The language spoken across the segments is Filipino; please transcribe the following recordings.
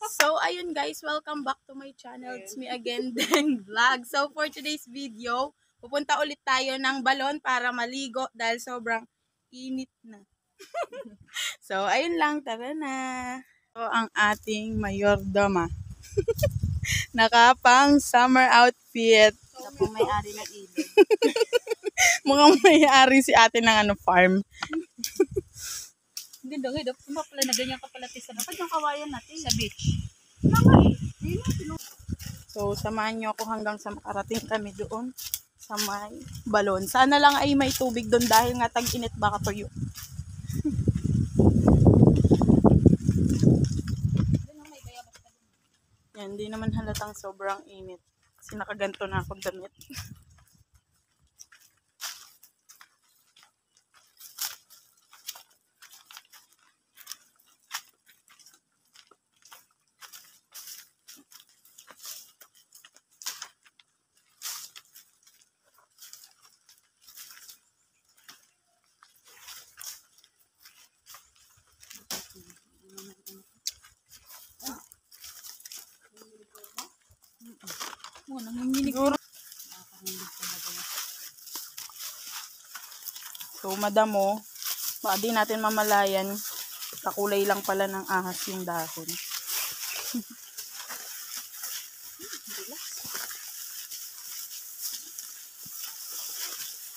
So, ayun guys, welcome back to my channel. It's me again, Deng Vlog. So, for today's video, pupunta ulit tayo ng balon para maligo dahil sobrang init na. So, ayun lang, tara na. So, ang ating mayordoma. Nakapang summer outfit. Sa po may-ari ng ilog. Mukhang may-ari si ate ng farm. Hindi daw, dapat pala na ganyan ka pala sa dapat yung kawayan natin sa beach. So, samahan nyo ako hanggang sa makarating kami doon sa may balon. Sana lang ay may tubig doon dahil nga tag-init baka tuyo. Yan, hindi naman halatang sobrang init. Kasi nakaganto na akong damit. Siguro. So, madamo. Baka di natin mamalayan. Kakulay lang pala ng ahas yung dahon.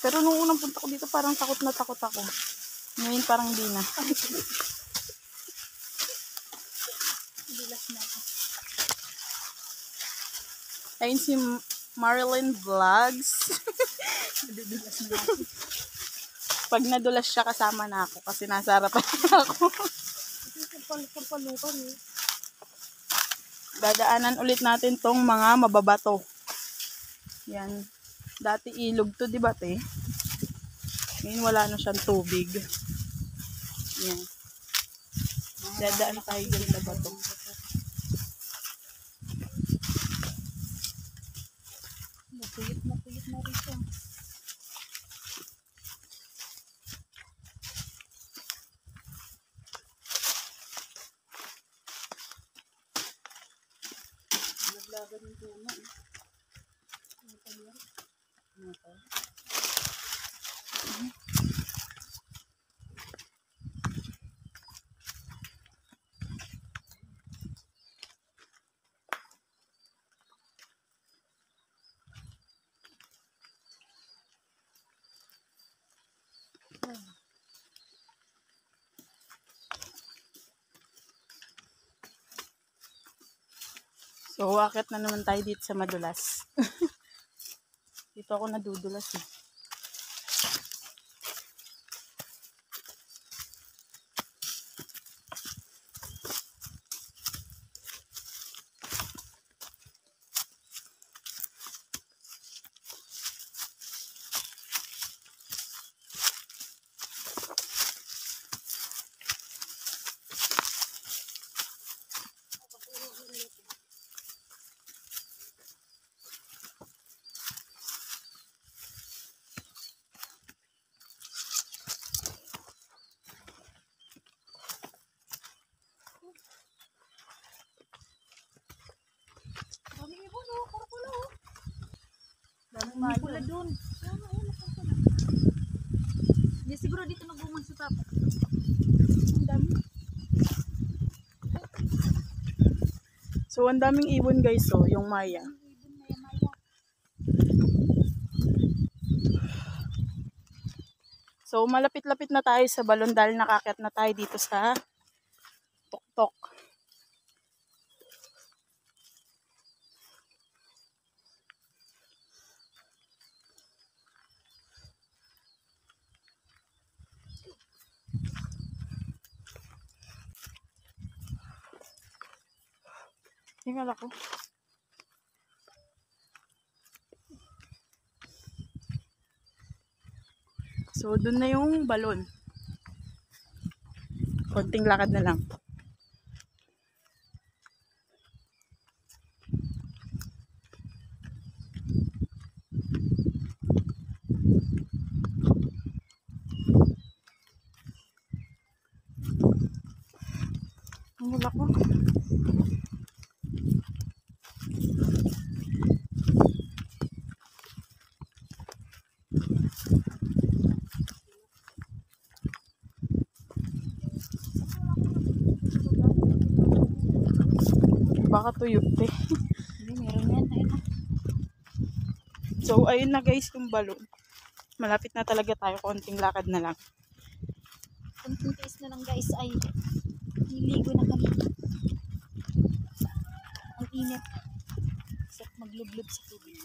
Pero nung unang punta ko dito, parang takot na takot ako. Ngayon parang di na. Ayun si Marilyn Vlogs. Pag nadulas siya, kasama na ako kasi nasa harapan na ako. Dadaanan ulit natin tong mga mababato. Yan. Dati ilog to, di ba te? Ngayon wala na siyang tubig. Yan. Dadaan tayo dyan sa bato. Napuyit na rin siya. Naglagan yung puno eh. So, akit na naman tayo dito sa madulas. Dito ako nadudulas eh. May pula doon. Hindi siguro dito nagbungan sa tapo. Ang dami. So, ang daming ibon guys, so, yung Maya. So, malapit-lapit na tayo sa balon dahil nakakyat na tayo dito sa tuktok. Tingnan ako. So, dun na yung balon. Konting lakad na lang. Ang wala ko. Baka tuyo, te. Hindi, meron yan. Ayun na. So, ayun na guys yung balon. Malapit na talaga tayo. Konting lakad na lang. Kunting tiis na lang guys ay niligo na kami. Ang init. Sarap maglublob sa tubig.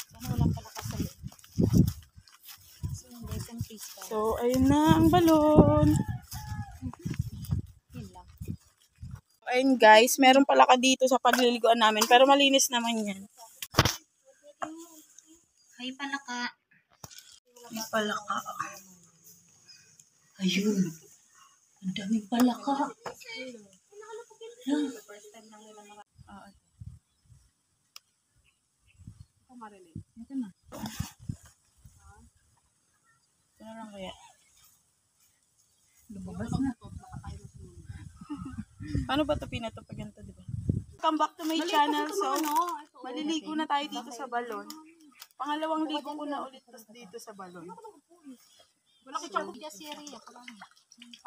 Sana walang palakas sa loob. So yun guys, ang tiis pa. So, ayun na ang balon. Yun lang. Ayun guys, meron pala ka dito sa pagliliguan namin. Pero malinis naman yan. Hay palaka. May palaka. Ayun. Ang daming palaka. Ito na. Ito na lang kaya. Lumabas na. Paano ba ito pinatupag ganito, di ba? Welcome back to my channel. So, maliligo na tayo dito sa balon. Pangalawang ligo ko na ulit dito sa balon. Wala ko siya series.